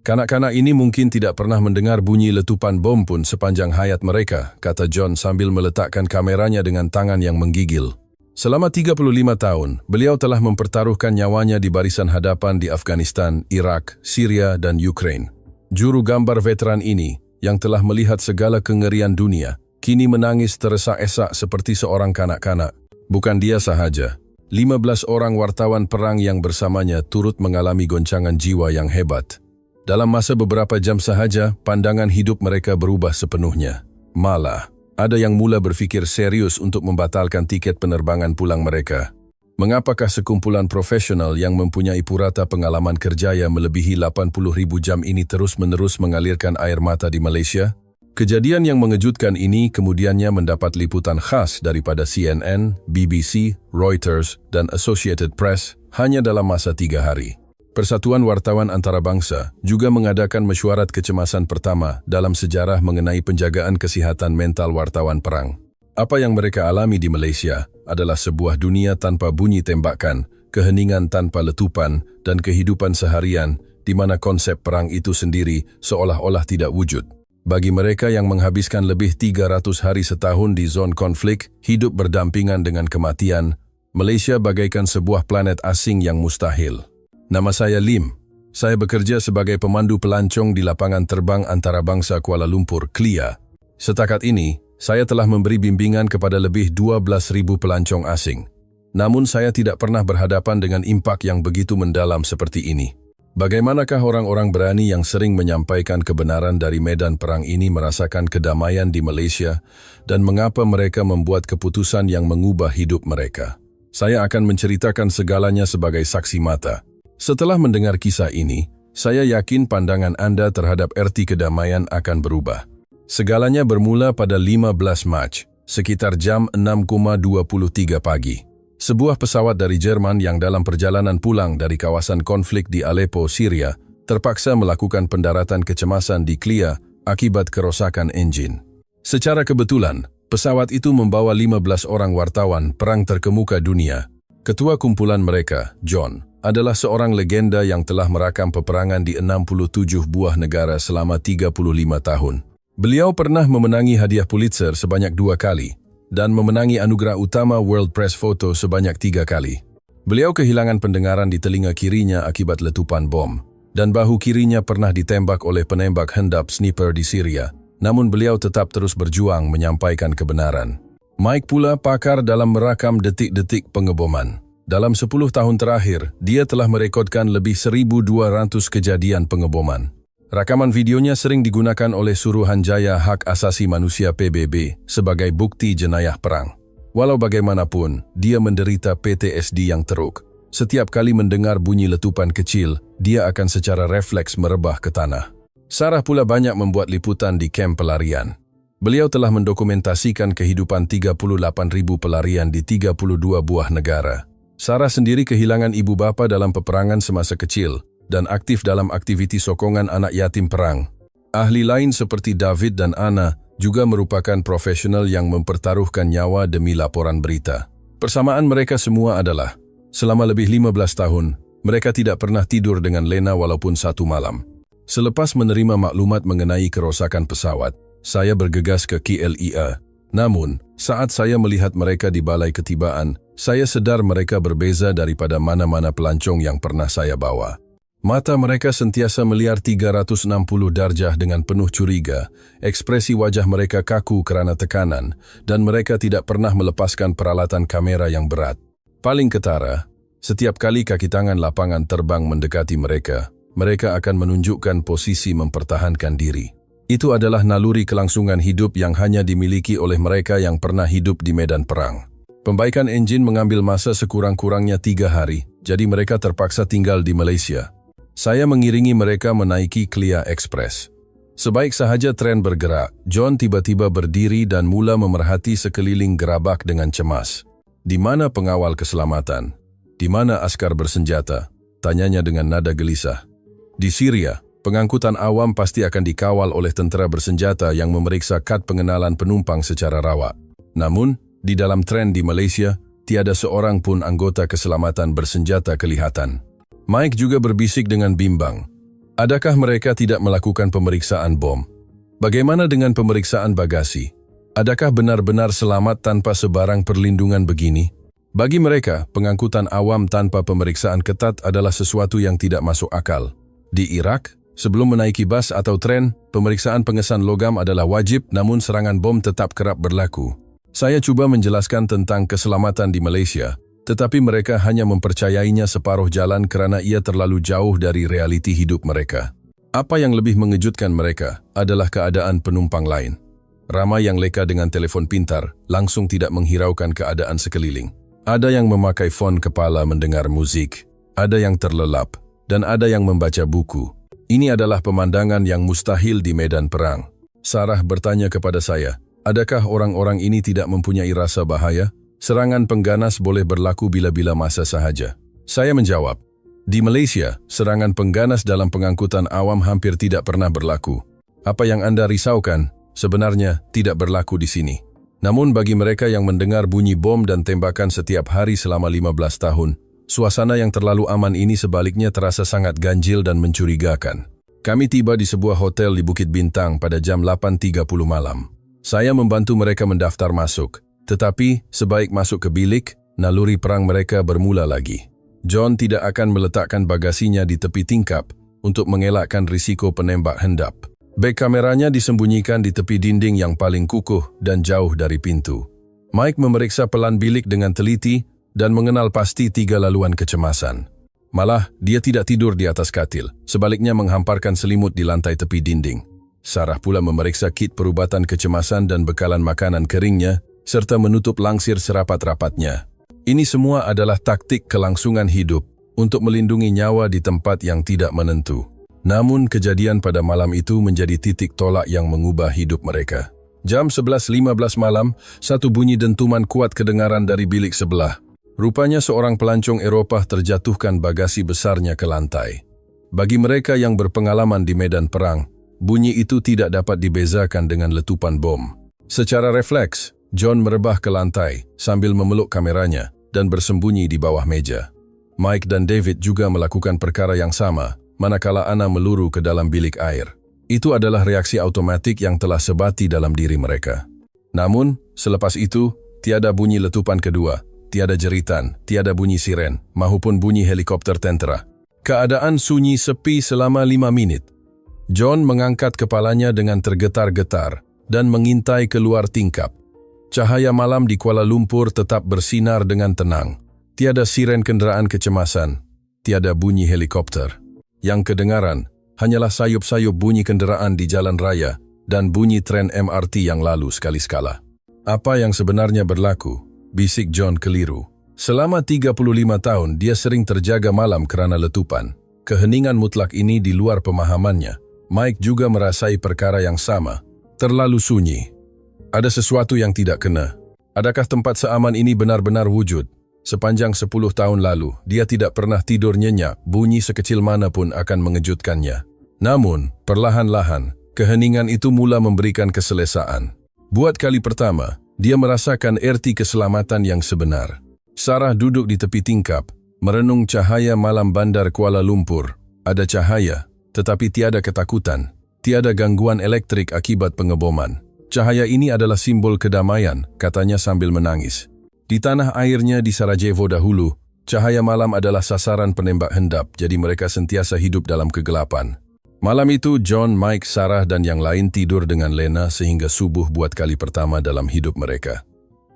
Kanak-kanak ini mungkin tidak pernah mendengar bunyi letupan bom pun sepanjang hayat mereka, kata John sambil meletakkan kameranya dengan tangan yang menggigil. Selama 35 tahun, beliau telah mempertaruhkan nyawanya di barisan hadapan di Afghanistan, Irak, Syria, dan Ukraine. Juru gambar veteran ini, yang telah melihat segala kengerian dunia, kini menangis teresa-esak seperti seorang kanak-kanak. Bukan dia sahaja. 15 orang wartawan perang yang bersamanya turut mengalami goncangan jiwa yang hebat. Dalam masa beberapa jam sahaja, pandangan hidup mereka berubah sepenuhnya. Malah, ada yang mula berfikir serius untuk membatalkan tiket penerbangan pulang mereka. Mengapakah sekumpulan profesional yang mempunyai purata pengalaman kerjaya melebihi 80.000 jam ini terus-menerus mengalirkan air mata di Malaysia? Kejadian yang mengejutkan ini kemudiannya mendapat liputan khas daripada CNN, BBC, Reuters, dan Associated Press hanya dalam masa 3 hari. Persatuan Wartawan Antarabangsa juga mengadakan mesyuarat kecemasan pertama dalam sejarah mengenai penjagaan kesihatan mental wartawan perang. Apa yang mereka alami di Malaysia adalah sebuah dunia tanpa bunyi tembakan, keheningan tanpa letupan, dan kehidupan seharian di mana konsep perang itu sendiri seolah-olah tidak wujud. Bagi mereka yang menghabiskan lebih 300 hari setahun di zon konflik, hidup berdampingan dengan kematian, Malaysia bagaikan sebuah planet asing yang mustahil. Nama saya Lim. Saya bekerja sebagai pemandu pelancong di lapangan terbang antarabangsa Kuala Lumpur, KLIA. Setakat ini, saya telah memberi bimbingan kepada lebih 12.000 pelancong asing. Namun saya tidak pernah berhadapan dengan impak yang begitu mendalam seperti ini. Bagaimanakah orang-orang berani yang sering menyampaikan kebenaran dari medan perang ini merasakan kedamaian di Malaysia dan mengapa mereka membuat keputusan yang mengubah hidup mereka? Saya akan menceritakan segalanya sebagai saksi mata. Setelah mendengar kisah ini, saya yakin pandangan Anda terhadap erti kedamaian akan berubah. Segalanya bermula pada 15 Mac, sekitar jam 6.23 pagi. Sebuah pesawat dari Jerman yang dalam perjalanan pulang dari kawasan konflik di Aleppo, Syria, terpaksa melakukan pendaratan kecemasan di KLIA akibat kerosakan enjin. Secara kebetulan, pesawat itu membawa 15 orang wartawan perang terkemuka dunia. Ketua kumpulan mereka, John, adalah seorang legenda yang telah merakam peperangan di 67 buah negara selama 35 tahun. Beliau pernah memenangi hadiah Pulitzer sebanyak 2 kali dan memenangi anugerah utama World Press Photo sebanyak 3 kali. Beliau kehilangan pendengaran di telinga kirinya akibat letupan bom, dan bahu kirinya pernah ditembak oleh penembak hendap sniper di Syria, namun beliau tetap terus berjuang menyampaikan kebenaran. Mike pula pakar dalam merakam detik-detik pengeboman. Dalam 10 tahun terakhir, dia telah merekodkan lebih 1.200 kejadian pengeboman. Rakaman videonya sering digunakan oleh Suruhanjaya Hak Asasi Manusia PBB sebagai bukti jenayah perang. Walau bagaimanapun, dia menderita PTSD yang teruk. Setiap kali mendengar bunyi letupan kecil, dia akan secara refleks merebah ke tanah. Sarah pula banyak membuat liputan di kamp pelarian. Beliau telah mendokumentasikan kehidupan 38.000 pelarian di 32 buah negara. Sarah sendiri kehilangan ibu bapa dalam peperangan semasa kecil dan aktif dalam aktiviti sokongan anak yatim perang. Ahli lain seperti David dan Anna juga merupakan profesional yang mempertaruhkan nyawa demi laporan berita. Persamaan mereka semua adalah, selama lebih 15 tahun, mereka tidak pernah tidur dengan lena walaupun 1 malam. Selepas menerima maklumat mengenai kerosakan pesawat, saya bergegas ke KLIA. Namun, saat saya melihat mereka di balai ketibaan, saya sedar mereka berbeza daripada mana-mana pelancong yang pernah saya bawa. Mata mereka sentiasa meliar 360 darjah dengan penuh curiga, ekspresi wajah mereka kaku kerana tekanan, dan mereka tidak pernah melepaskan peralatan kamera yang berat. Paling ketara, setiap kali kaki tangan lapangan terbang mendekati mereka, mereka akan menunjukkan posisi mempertahankan diri. Itu adalah naluri kelangsungan hidup yang hanya dimiliki oleh mereka yang pernah hidup di medan perang. Pembaikan enjin mengambil masa sekurang-kurangnya 3 hari, jadi mereka terpaksa tinggal di Malaysia. Saya mengiringi mereka menaiki KLIA Express. Sebaik sahaja tren bergerak, John tiba-tiba berdiri dan mula memerhati sekeliling gerabak dengan cemas. Di mana pengawal keselamatan? Di mana askar bersenjata? Tanyanya dengan nada gelisah. Di Syria, pengangkutan awam pasti akan dikawal oleh tentera bersenjata yang memeriksa kad pengenalan penumpang secara rawat. Namun, di dalam tren di Malaysia, tiada seorang pun anggota keselamatan bersenjata kelihatan. Mike juga berbisik dengan bimbang. Adakah mereka tidak melakukan pemeriksaan bom? Bagaimana dengan pemeriksaan bagasi? Adakah benar-benar selamat tanpa sebarang perlindungan begini? Bagi mereka, pengangkutan awam tanpa pemeriksaan ketat adalah sesuatu yang tidak masuk akal. Di Irak, sebelum menaiki bus atau tren, pemeriksaan pengesan logam adalah wajib, namun serangan bom tetap kerap berlaku. Saya coba menjelaskan tentang keselamatan di Malaysia, tetapi mereka hanya mempercayainya separuh jalan karena ia terlalu jauh dari realiti hidup mereka. Apa yang lebih mengejutkan mereka adalah keadaan penumpang lain. Ramai yang leka dengan telepon pintar, langsung tidak menghiraukan keadaan sekeliling. Ada yang memakai fon kepala mendengar musik, ada yang terlelap, dan ada yang membaca buku. Ini adalah pemandangan yang mustahil di medan perang. Sarah bertanya kepada saya, adakah orang-orang ini tidak mempunyai rasa bahaya? Serangan pengganas boleh berlaku bila-bila masa sahaja. Saya menjawab, di Malaysia, serangan pengganas dalam pengangkutan awam hampir tidak pernah berlaku. Apa yang Anda risaukan, sebenarnya tidak berlaku di sini. Namun bagi mereka yang mendengar bunyi bom dan tembakan setiap hari selama 15 tahun, suasana yang terlalu aman ini sebaliknya terasa sangat ganjil dan mencurigakan. Kami tiba di sebuah hotel di Bukit Bintang pada jam 8.30 malam. Saya membantu mereka mendaftar masuk, tetapi sebaik masuk ke bilik, naluri perang mereka bermula lagi. John tidak akan meletakkan bagasinya di tepi tingkap untuk mengelakkan risiko penembak hendap. Beg kameranya disembunyikan di tepi dinding yang paling kukuh dan jauh dari pintu. Mike memeriksa pelan bilik dengan teliti dan mengenal pasti 3 laluan kecemasan. Malah, dia tidak tidur di atas katil, sebaliknya menghamparkan selimut di lantai tepi dinding. Sarah pula memeriksa kit perubatan kecemasan dan bekalan makanan keringnya, serta menutup langsir serapat-rapatnya. Ini semua adalah taktik kelangsungan hidup untuk melindungi nyawa di tempat yang tidak menentu. Namun kejadian pada malam itu menjadi titik tolak yang mengubah hidup mereka. Jam 11.15 malam, satu bunyi dentuman kuat kedengaran dari bilik sebelah. Rupanya seorang pelancong Eropah terjatuhkan bagasi besarnya ke lantai. Bagi mereka yang berpengalaman di medan perang, bunyi itu tidak dapat dibezakan dengan letupan bom. Secara refleks, John merebah ke lantai sambil memeluk kameranya dan bersembunyi di bawah meja. Mike dan David juga melakukan perkara yang sama, manakala Anna meluru ke dalam bilik air. Itu adalah reaksi otomatik yang telah sebati dalam diri mereka. Namun, selepas itu, tiada bunyi letupan kedua, tiada jeritan, tiada bunyi siren, maupun bunyi helikopter tentara. Keadaan sunyi sepi selama 5 menit. John mengangkat kepalanya dengan tergetar-getar dan mengintai keluar tingkap. Cahaya malam di Kuala Lumpur tetap bersinar dengan tenang. Tiada siren kenderaan kecemasan, tiada bunyi helikopter. Yang kedengaran hanyalah sayup-sayup bunyi kenderaan di jalan raya dan bunyi tren MRT yang lalu sekali-sekala. Apa yang sebenarnya berlaku? Bisik John keliru. Selama 35 tahun, dia sering terjaga malam kerana letupan. Keheningan mutlak ini di luar pemahamannya. Mike juga merasai perkara yang sama. Terlalu sunyi. Ada sesuatu yang tidak kena. Adakah tempat seaman ini benar-benar wujud? Sepanjang 10 tahun lalu, dia tidak pernah tidur nyenyak, bunyi sekecil mana pun akan mengejutkannya. Namun, perlahan-lahan, keheningan itu mula memberikan keselesaan. Buat kali pertama, dia merasakan erti keselamatan yang sebenar. Sarah duduk di tepi tingkap, merenung cahaya malam bandar Kuala Lumpur. Ada cahaya, tetapi tiada ketakutan, tiada gangguan elektrik akibat pengeboman. Cahaya ini adalah simbol kedamaian, katanya sambil menangis. Di tanah airnya di Sarajevo dahulu, cahaya malam adalah sasaran penembak hendap, jadi mereka sentiasa hidup dalam kegelapan. Malam itu, John, Mike, Sarah dan yang lain tidur dengan lena sehingga subuh buat kali pertama dalam hidup mereka.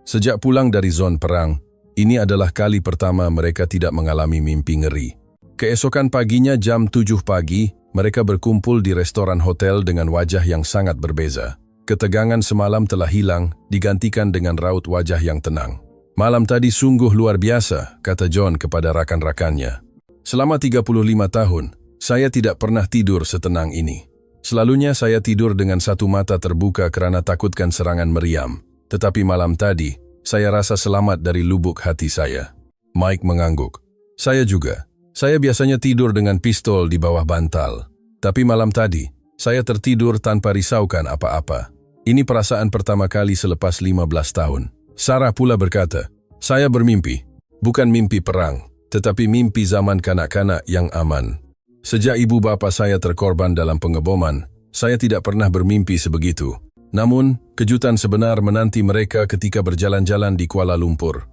Sejak pulang dari zon perang, ini adalah kali pertama mereka tidak mengalami mimpi ngeri. Keesokan paginya jam 7 pagi, mereka berkumpul di restoran hotel dengan wajah yang sangat berbeza. Ketegangan semalam telah hilang, digantikan dengan raut wajah yang tenang. Malam tadi sungguh luar biasa, kata John kepada rakan-rakannya. Selama 35 tahun, saya tidak pernah tidur setenang ini. Selalunya saya tidur dengan satu mata terbuka kerana takutkan serangan meriam. Tetapi malam tadi, saya rasa selamat dari lubuk hati saya. Mike mengangguk. Saya juga. Saya biasanya tidur dengan pistol di bawah bantal. Tapi malam tadi, saya tertidur tanpa risaukan apa-apa. Ini perasaan pertama kali selepas 15 tahun. Sarah pula berkata, saya bermimpi. Bukan mimpi perang, tetapi mimpi zaman kanak-kanak yang aman. Sejak ibu bapa saya terkorban dalam pengeboman, saya tidak pernah bermimpi sebegitu. Namun, kejutan sebenar menanti mereka ketika berjalan-jalan di Kuala Lumpur.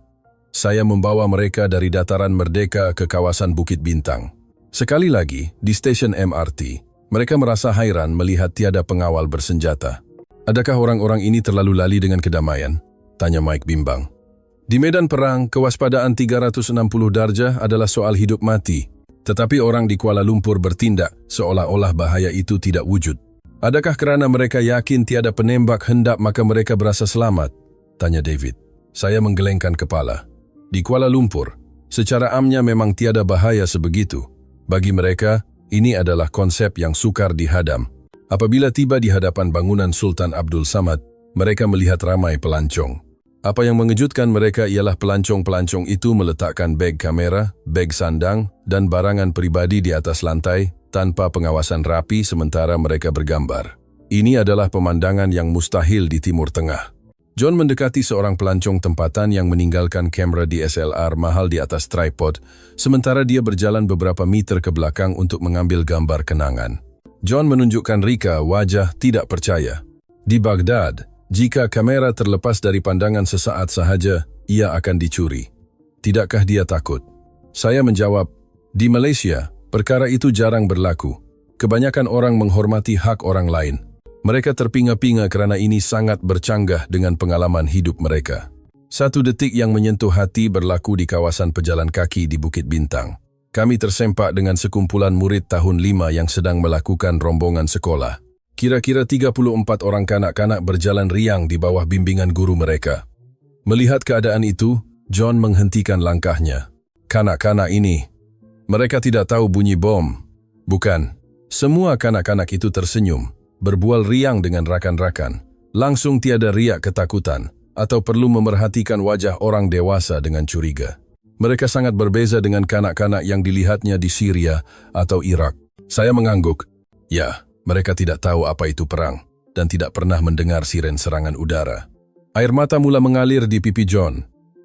Saya membawa mereka dari dataran Merdeka ke kawasan Bukit Bintang. Sekali lagi, di stesen MRT, mereka merasa hairan melihat tiada pengawal bersenjata. "Adakah orang-orang ini terlalu lali dengan kedamaian?" tanya Mike bimbang. Di medan perang, kewaspadaan 360 darjah adalah soal hidup mati. Tetapi orang di Kuala Lumpur bertindak seolah-olah bahaya itu tidak wujud. "Adakah kerana mereka yakin tiada penembak hendak maka mereka berasa selamat?" tanya David. Saya menggelengkan kepala. Di Kuala Lumpur, secara amnya memang tiada bahaya sebegitu. Bagi mereka, ini adalah konsep yang sukar dihadam. Apabila tiba di hadapan bangunan Sultan Abdul Samad, mereka melihat ramai pelancong. Apa yang mengejutkan mereka ialah pelancong-pelancong itu meletakkan beg kamera, beg sandang, dan barangan pribadi di atas lantai tanpa pengawasan rapi sementara mereka bergambar. Ini adalah pemandangan yang mustahil di Timur Tengah. John mendekati seorang pelancong tempatan yang meninggalkan kamera DSLR mahal di atas tripod, sementara dia berjalan beberapa meter ke belakang untuk mengambil gambar kenangan. John menunjukkan Rika wajah tidak percaya. Di Baghdad, jika kamera terlepas dari pandangan sesaat sahaja, ia akan dicuri. Tidakkah dia takut? Saya menjawab, di Malaysia, perkara itu jarang berlaku. Kebanyakan orang menghormati hak orang lain. Mereka terpinga-pinga kerana ini sangat bercanggah dengan pengalaman hidup mereka. Satu detik yang menyentuh hati berlaku di kawasan pejalan kaki di Bukit Bintang. Kami tersempak dengan sekumpulan murid tahun 5 yang sedang melakukan rombongan sekolah. Kira-kira 34 orang kanak-kanak berjalan riang di bawah bimbingan guru mereka. Melihat keadaan itu, John menghentikan langkahnya. Kanak-kanak ini, mereka tidak tahu bunyi bom. Bukan, semua kanak-kanak itu tersenyum, berbual riang dengan rakan-rakan, langsung tiada riak ketakutan, atau perlu memerhatikan wajah orang dewasa dengan curiga. Mereka sangat berbeza dengan kanak-kanak yang dilihatnya di Syria atau Irak. Saya mengangguk. Ya, mereka tidak tahu apa itu perang, dan tidak pernah mendengar siren serangan udara. Air mata mula mengalir di pipi John.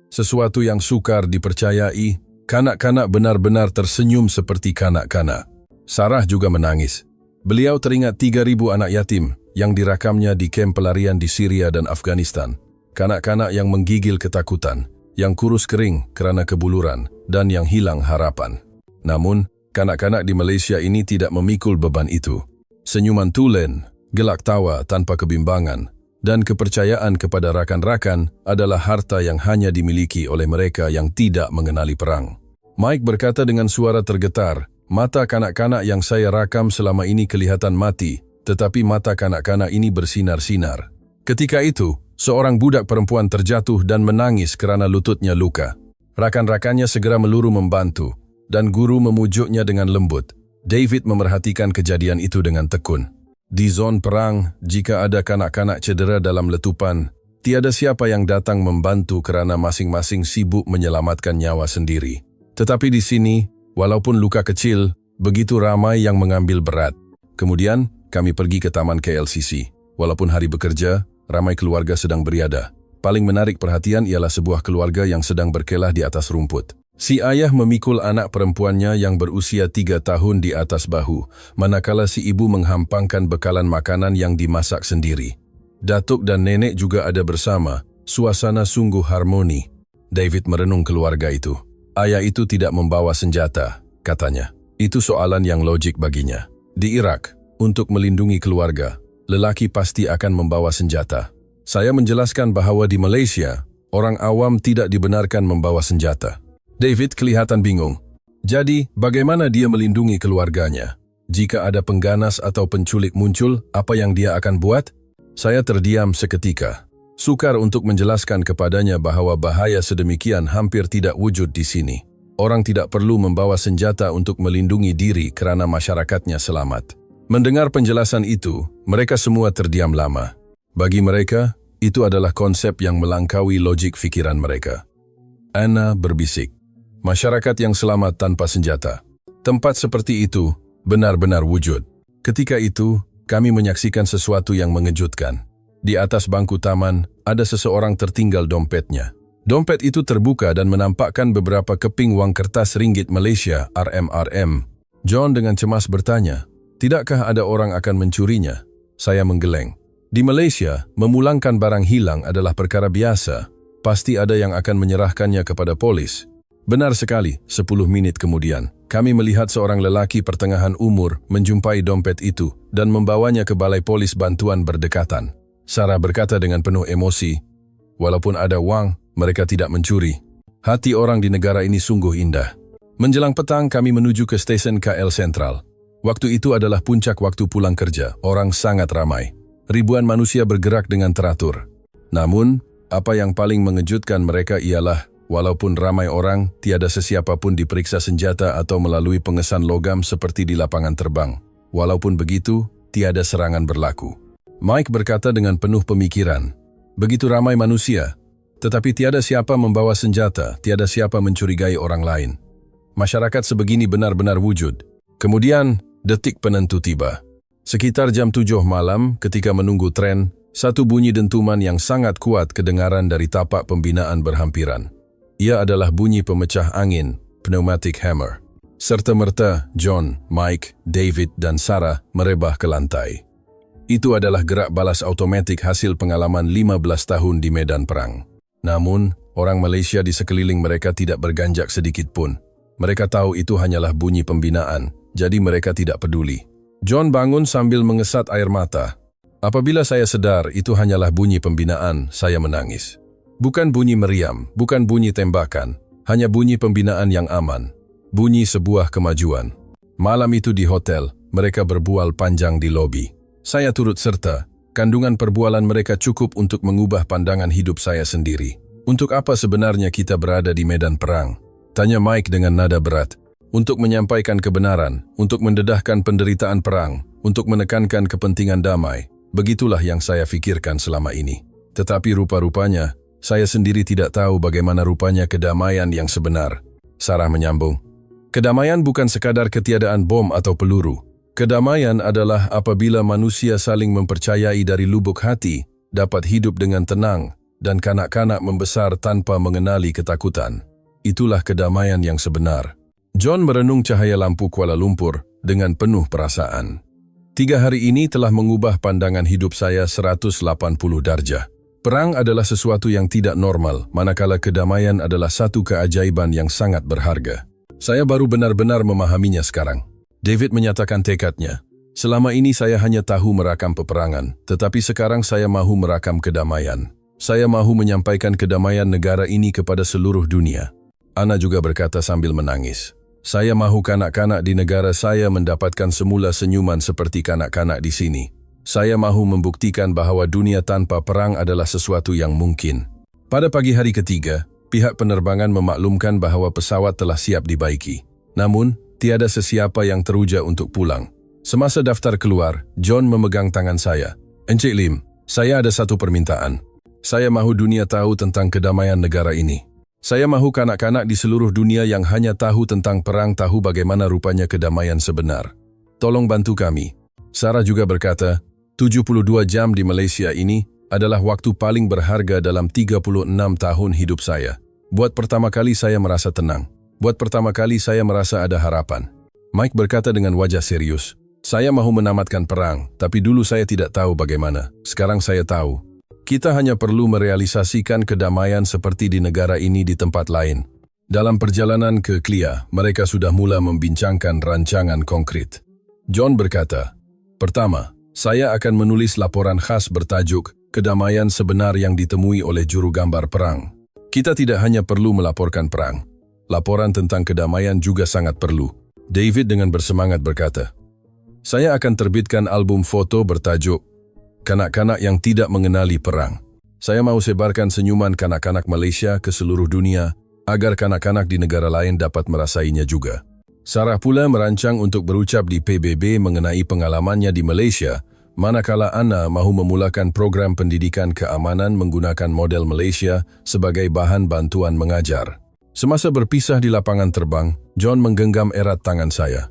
Sesuatu yang sukar dipercayai, kanak-kanak benar-benar tersenyum seperti kanak-kanak. Sarah juga menangis. Beliau teringat 3.000 anak yatim yang dirakamnya di kamp pelarian di Syria dan Afghanistan. Kanak-kanak yang menggigil ketakutan, yang kurus kering kerana kebuluran, dan yang hilang harapan. Namun, kanak-kanak di Malaysia ini tidak memikul beban itu. Senyuman tulen, gelak tawa tanpa kebimbangan, dan kepercayaan kepada rakan-rakan adalah harta yang hanya dimiliki oleh mereka yang tidak mengenali perang. Mike berkata dengan suara tergetar, "Mata kanak-kanak yang saya rakam selama ini kelihatan mati, tetapi mata kanak-kanak ini bersinar-sinar." Ketika itu, seorang budak perempuan terjatuh dan menangis kerana lututnya luka. Rakan-rakannya segera meluru membantu, dan guru memujuknya dengan lembut. David memerhatikan kejadian itu dengan tekun. Di zon perang, jika ada kanak-kanak cedera dalam letupan, tiada siapa yang datang membantu kerana masing-masing sibuk menyelamatkan nyawa sendiri. Tetapi di sini, walaupun luka kecil, begitu ramai yang mengambil berat. Kemudian, kami pergi ke Taman KLCC. Walaupun hari bekerja, ramai keluarga sedang beriadah. Paling menarik perhatian ialah sebuah keluarga yang sedang berkelah di atas rumput. Si ayah memikul anak perempuannya yang berusia 3 tahun di atas bahu, manakala si ibu menghampangkan bekalan makanan yang dimasak sendiri. Datuk dan nenek juga ada bersama. Suasana sungguh harmoni. David merenung keluarga itu. Ayah itu tidak membawa senjata, katanya. Itu soalan yang logik baginya. Di Irak, untuk melindungi keluarga, lelaki pasti akan membawa senjata. Saya menjelaskan bahawa di Malaysia, orang awam tidak dibenarkan membawa senjata. David kelihatan bingung. Jadi, bagaimana dia melindungi keluarganya? Jika ada pengganas atau penculik muncul, apa yang dia akan buat? Saya terdiam seketika. Sukar untuk menjelaskan kepadanya bahawa bahaya sedemikian hampir tidak wujud di sini. Orang tidak perlu membawa senjata untuk melindungi diri kerana masyarakatnya selamat. Mendengar penjelasan itu, mereka semua terdiam lama. Bagi mereka, itu adalah konsep yang melangkaui logik fikiran mereka. Anna berbisik. Masyarakat yang selamat tanpa senjata. Tempat seperti itu benar-benar wujud. Ketika itu, kami menyaksikan sesuatu yang mengejutkan. Di atas bangku taman, ada seseorang tertinggal dompetnya. Dompet itu terbuka dan menampakkan beberapa keping wang kertas ringgit Malaysia (RM-RM). John dengan cemas bertanya, "Tidakkah ada orang akan mencurinya?" Saya menggeleng. Di Malaysia, memulangkan barang hilang adalah perkara biasa. Pasti ada yang akan menyerahkannya kepada polis. Benar sekali, 10 menit kemudian, kami melihat seorang lelaki pertengahan umur menjumpai dompet itu dan membawanya ke balai polis bantuan berdekatan. Sarah berkata dengan penuh emosi, "Walaupun ada wang, mereka tidak mencuri. Hati orang di negara ini sungguh indah." Menjelang petang kami menuju ke stesen KL Sentral. Waktu itu adalah puncak waktu pulang kerja, orang sangat ramai. Ribuan manusia bergerak dengan teratur. Namun, apa yang paling mengejutkan mereka ialah, walaupun ramai orang, tiada sesiapa pun diperiksa senjata atau melalui pengesan logam seperti di lapangan terbang. Walaupun begitu, tiada serangan berlaku. Mike berkata dengan penuh pemikiran, "Begitu ramai manusia, tetapi tiada siapa membawa senjata, tiada siapa mencurigai orang lain. Masyarakat sebegini benar-benar wujud." Kemudian, detik penentu tiba. Sekitar jam 7 malam, ketika menunggu tren, satu bunyi dentuman yang sangat kuat kedengaran dari tapak pembinaan berhampiran. Ia adalah bunyi pemecah angin, pneumatic hammer. Serta-merta, John, Mike, David, dan Sarah merebah ke lantai. Itu adalah gerak balas automatik hasil pengalaman 15 tahun di medan perang. Namun, orang Malaysia di sekeliling mereka tidak berganjak sedikit pun. Mereka tahu itu hanyalah bunyi pembinaan, jadi mereka tidak peduli. John bangun sambil mengesat air mata. Apabila saya sedar itu hanyalah bunyi pembinaan, saya menangis. Bukan bunyi meriam, bukan bunyi tembakan, hanya bunyi pembinaan yang aman. Bunyi sebuah kemajuan. Malam itu di hotel, mereka berbual panjang di lobi. Saya turut serta. Kandungan perbualan mereka cukup untuk mengubah pandangan hidup saya sendiri. Untuk apa sebenarnya kita berada di medan perang? Tanya Mike dengan nada berat. Untuk menyampaikan kebenaran, untuk mendedahkan penderitaan perang, untuk menekankan kepentingan damai. Begitulah yang saya fikirkan selama ini. Tetapi rupa-rupanya, saya sendiri tidak tahu bagaimana rupanya kedamaian yang sebenar. Sarah menyambung. Kedamaian bukan sekadar ketiadaan bom atau peluru. Kedamaian adalah apabila manusia saling mempercayai dari lubuk hati, dapat hidup dengan tenang, dan kanak-kanak membesar tanpa mengenali ketakutan. Itulah kedamaian yang sebenar. John merenung cahaya lampu Kuala Lumpur dengan penuh perasaan. 3 hari ini telah mengubah pandangan hidup saya 180 darjah. Perang adalah sesuatu yang tidak normal, manakala kedamaian adalah satu keajaiban yang sangat berharga. Saya baru benar-benar memahaminya sekarang. David menyatakan tekadnya. Selama ini saya hanya tahu merakam peperangan, tetapi sekarang saya mahu merakam kedamaian. Saya mahu menyampaikan kedamaian negara ini kepada seluruh dunia. Ana juga berkata sambil menangis. Saya mahu kanak-kanak di negara saya mendapatkan semula senyuman seperti kanak-kanak di sini. Saya mahu membuktikan bahawa dunia tanpa perang adalah sesuatu yang mungkin. Pada pagi hari ketiga, pihak penerbangan memaklumkan bahawa pesawat telah siap dibaiki. Namun, tiada sesiapa yang teruja untuk pulang. Semasa daftar keluar, John memegang tangan saya. "Encik Lim, saya ada satu permintaan. Saya mahu dunia tahu tentang kedamaian negara ini. Saya mahu kanak-kanak di seluruh dunia yang hanya tahu tentang perang tahu bagaimana rupanya kedamaian sebenar. Tolong bantu kami." Sarah juga berkata, 72 jam di Malaysia ini adalah waktu paling berharga dalam 36 tahun hidup saya. Buat pertama kali saya merasa tenang. Buat pertama kali saya merasa ada harapan. Mike berkata dengan wajah serius, "Saya mahu menamatkan perang, tapi dulu saya tidak tahu bagaimana. Sekarang saya tahu. Kita hanya perlu merealisasikan kedamaian seperti di negara ini di tempat lain." Dalam perjalanan ke Klia, mereka sudah mula membincangkan rancangan konkret. John berkata, "Pertama, saya akan menulis laporan khas bertajuk Kedamaian Sebenar yang ditemui oleh juru gambar perang. Kita tidak hanya perlu melaporkan perang. Laporan tentang kedamaian juga sangat perlu." David dengan bersemangat berkata, "Saya akan terbitkan album foto bertajuk Kanak-kanak yang tidak mengenali perang. Saya mau sebarkan senyuman kanak-kanak Malaysia ke seluruh dunia agar kanak-kanak di negara lain dapat merasainya juga." Sarah pula merancang untuk berucap di PBB mengenai pengalamannya di Malaysia, manakala Ana mahu memulakan program pendidikan keamanan menggunakan model Malaysia sebagai bahan bantuan mengajar. Semasa berpisah di lapangan terbang, John menggenggam erat tangan saya.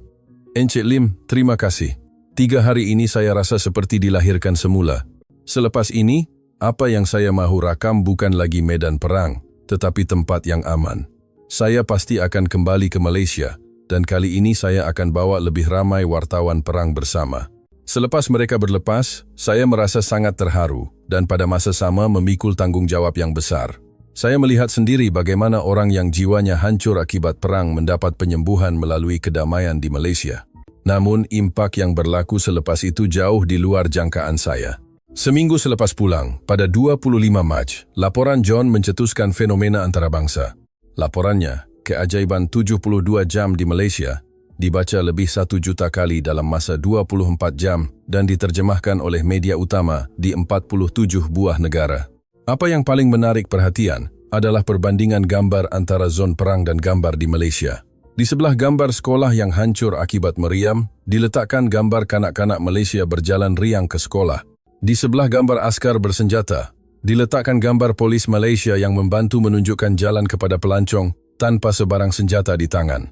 "Encik Lim, terima kasih. 3 hari ini saya rasa seperti dilahirkan semula. Selepas ini, apa yang saya mahu rakam bukan lagi medan perang, tetapi tempat yang aman. Saya pasti akan kembali ke Malaysia dan kali ini saya akan bawa lebih ramai wartawan perang bersama. Selepas mereka berlepas, saya merasa sangat terharu dan pada masa sama memikul tanggung jawab yang besar. Saya melihat sendiri bagaimana orang yang jiwanya hancur akibat perang mendapat penyembuhan melalui kedamaian di Malaysia. Namun, impak yang berlaku selepas itu jauh di luar jangkaan saya. Seminggu selepas pulang, pada 25 Mac, laporan John mencetuskan fenomena antarabangsa. Laporannya, Keajaiban 72 Jam di Malaysia, dibaca lebih 1 juta kali dalam masa 24 jam dan diterjemahkan oleh media utama di 47 buah negara. Apa yang paling menarik perhatian adalah perbandingan gambar antara zon perang dan gambar di Malaysia. Di sebelah gambar sekolah yang hancur akibat meriam, diletakkan gambar kanak-kanak Malaysia berjalan riang ke sekolah. Di sebelah gambar askar bersenjata, diletakkan gambar polis Malaysia yang membantu menunjukkan jalan kepada pelancong tanpa sebarang senjata di tangan.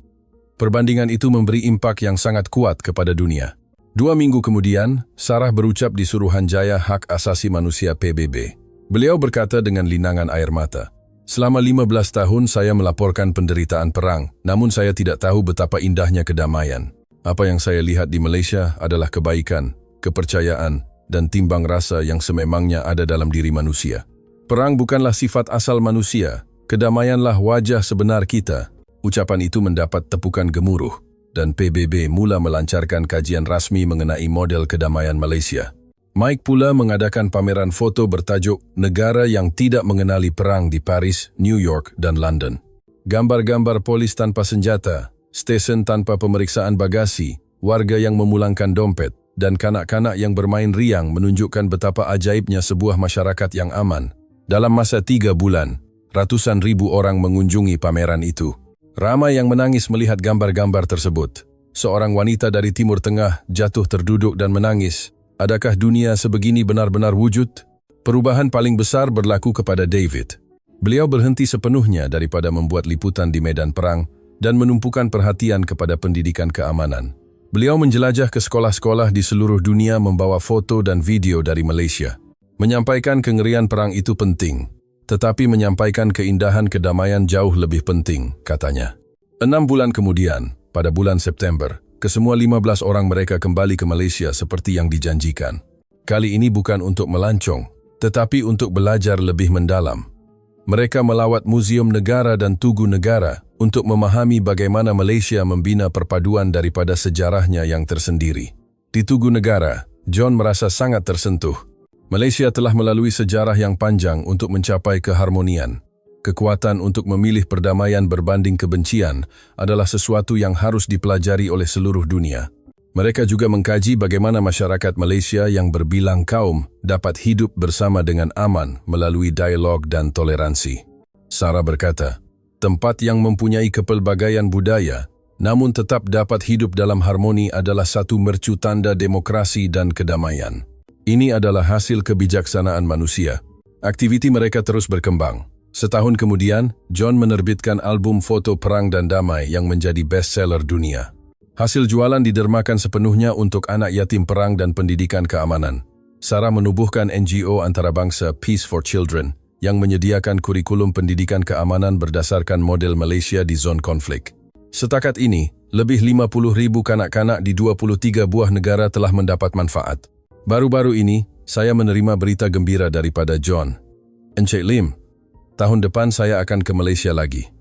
Perbandingan itu memberi impak yang sangat kuat kepada dunia. 2 minggu kemudian, Sarah berucap di Suruhanjaya Hak Asasi Manusia PBB. Beliau berkata dengan linangan air mata, "Selama 15 tahun saya melaporkan penderitaan perang, namun saya tidak tahu betapa indahnya kedamaian. Apa yang saya lihat di Malaysia adalah kebaikan, kepercayaan, dan timbang rasa yang sememangnya ada dalam diri manusia. Perang bukanlah sifat asal manusia, kedamaianlah wajah sebenar kita." Ucapan itu mendapat tepukan gemuruh, dan PBB mula melancarkan kajian rasmi mengenai model kedamaian Malaysia. Mike pula mengadakan pameran foto bertajuk Negara yang Tidak Mengenali Perang di Paris, New York, dan London. Gambar-gambar polis tanpa senjata, stesen tanpa pemeriksaan bagasi, warga yang memulangkan dompet, dan kanak-kanak yang bermain riang menunjukkan betapa ajaibnya sebuah masyarakat yang aman. Dalam masa 3 bulan, ratusan ribu orang mengunjungi pameran itu. Ramai yang menangis melihat gambar-gambar tersebut. Seorang wanita dari Timur Tengah jatuh terduduk dan menangis. Adakah dunia sebegini benar-benar wujud? Perubahan paling besar berlaku kepada David. Beliau berhenti sepenuhnya daripada membuat liputan di medan perang dan menumpukan perhatian kepada pendidikan keamanan. Beliau menjelajah ke sekolah-sekolah di seluruh dunia membawa foto dan video dari Malaysia. Menyampaikan kengerian perang itu penting, tetapi menyampaikan keindahan kedamaian jauh lebih penting, katanya. 6 bulan kemudian, pada bulan September, kesemua 15 orang mereka kembali ke Malaysia seperti yang dijanjikan. Kali ini bukan untuk melancong, tetapi untuk belajar lebih mendalam. Mereka melawat Museum Negara dan Tugu Negara untuk memahami bagaimana Malaysia membina perpaduan daripada sejarahnya yang tersendiri. Di Tugu Negara, John merasa sangat tersentuh. Malaysia telah melalui sejarah yang panjang untuk mencapai keharmonian. Kekuatan untuk memilih perdamaian berbanding kebencian adalah sesuatu yang harus dipelajari oleh seluruh dunia. Mereka juga mengkaji bagaimana masyarakat Malaysia yang berbilang kaum dapat hidup bersama dengan aman melalui dialog dan toleransi. Sarah berkata, tempat yang mempunyai kepelbagaian budaya, namun tetap dapat hidup dalam harmoni adalah satu mercu tanda demokrasi dan kedamaian. Ini adalah hasil kebijaksanaan manusia. Aktiviti mereka terus berkembang. Setahun kemudian, John menerbitkan album foto perang dan damai yang menjadi bestseller dunia. Hasil jualan didermakan sepenuhnya untuk anak yatim perang dan pendidikan keamanan. Sarah menubuhkan NGO antarabangsa Peace for Children yang menyediakan kurikulum pendidikan keamanan berdasarkan model Malaysia di zon konflik. Setakat ini, lebih 50,000 kanak-kanak di 23 buah negara telah mendapat manfaat. Baru-baru ini, saya menerima berita gembira daripada John. Encik Lim, tahun depan saya akan ke Malaysia lagi.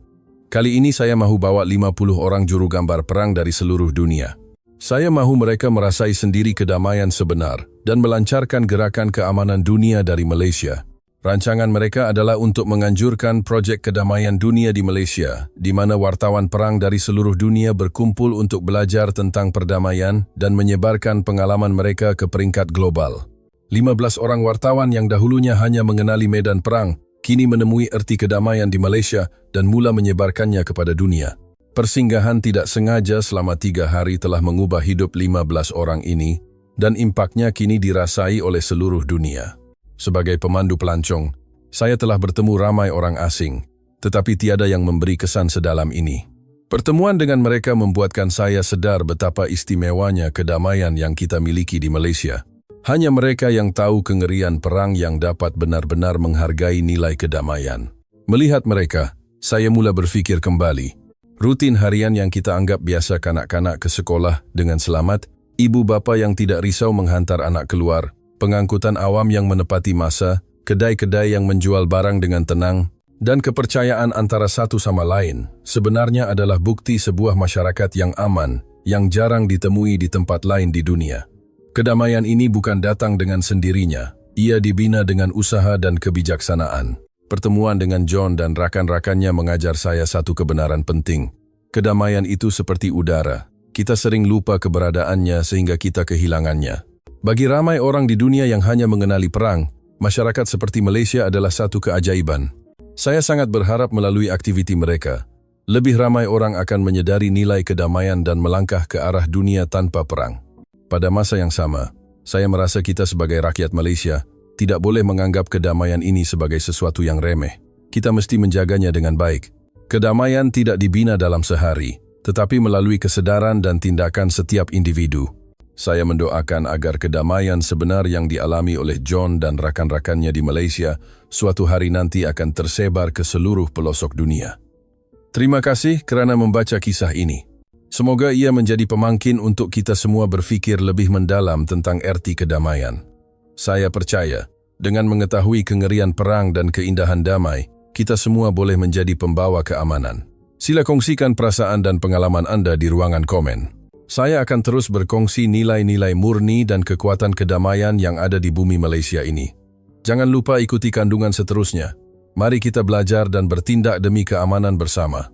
Kali ini saya mahu bawa 50 orang juru gambar perang dari seluruh dunia. Saya mahu mereka merasai sendiri kedamaian sebenar dan melancarkan gerakan keamanan dunia dari Malaysia. Rancangan mereka adalah untuk menganjurkan projek kedamaian dunia di Malaysia, di mana wartawan perang dari seluruh dunia berkumpul untuk belajar tentang perdamaian dan menyebarkan pengalaman mereka ke peringkat global. 15 orang wartawan yang dahulunya hanya mengenali medan perang, kini menemui erti kedamaian di Malaysia dan mula menyebarkannya kepada dunia. Persinggahan tidak sengaja selama 3 hari telah mengubah hidup 15 orang ini, dan impaknya kini dirasai oleh seluruh dunia. Sebagai pemandu pelancong, saya telah bertemu ramai orang asing, tetapi tiada yang memberi kesan sedalam ini. Pertemuan dengan mereka membuatkan saya sedar betapa istimewanya kedamaian yang kita miliki di Malaysia. Hanya mereka yang tahu kengerian perang yang dapat benar-benar menghargai nilai kedamaian. Melihat mereka, saya mula berfikir kembali. Rutin harian yang kita anggap biasa kanak-kanak ke sekolah dengan selamat, ibu bapa yang tidak risau menghantar anak keluar, pengangkutan awam yang menepati masa, kedai-kedai yang menjual barang dengan tenang, dan kepercayaan antara satu sama lain sebenarnya adalah bukti sebuah masyarakat yang aman, yang jarang ditemui di tempat lain di dunia. Kedamaian ini bukan datang dengan sendirinya, ia dibina dengan usaha dan kebijaksanaan. Pertemuan dengan John dan rakan-rakannya mengajar saya satu kebenaran penting. Kedamaian itu seperti udara. Kita sering lupa keberadaannya sehingga kita kehilangannya. Bagi ramai orang di dunia yang hanya mengenali perang, masyarakat seperti Malaysia adalah satu keajaiban. Saya sangat berharap melalui aktiviti mereka, lebih ramai orang akan menyadari nilai kedamaian dan melangkah ke arah dunia tanpa perang. Pada masa yang sama, saya merasa kita sebagai rakyat Malaysia tidak boleh menganggap kedamaian ini sebagai sesuatu yang remeh. Kita mesti menjaganya dengan baik. Kedamaian tidak dibina dalam sehari, tetapi melalui kesadaran dan tindakan setiap individu. Saya mendoakan agar kedamaian sebenar yang dialami oleh John dan rakan-rakannya di Malaysia suatu hari nanti akan tersebar ke seluruh pelosok dunia. Terima kasih kerana membaca kisah ini. Semoga ia menjadi pemangkin untuk kita semua berfikir lebih mendalam tentang erti kedamaian. Saya percaya, dengan mengetahui kengerian perang dan keindahan damai, kita semua boleh menjadi pembawa keamanan. Sila kongsikan perasaan dan pengalaman Anda di ruangan komen. Saya akan terus berkongsi nilai-nilai murni dan kekuatan kedamaian yang ada di bumi Malaysia ini. Jangan lupa ikuti kandungan seterusnya. Mari kita belajar dan bertindak demi keamanan bersama.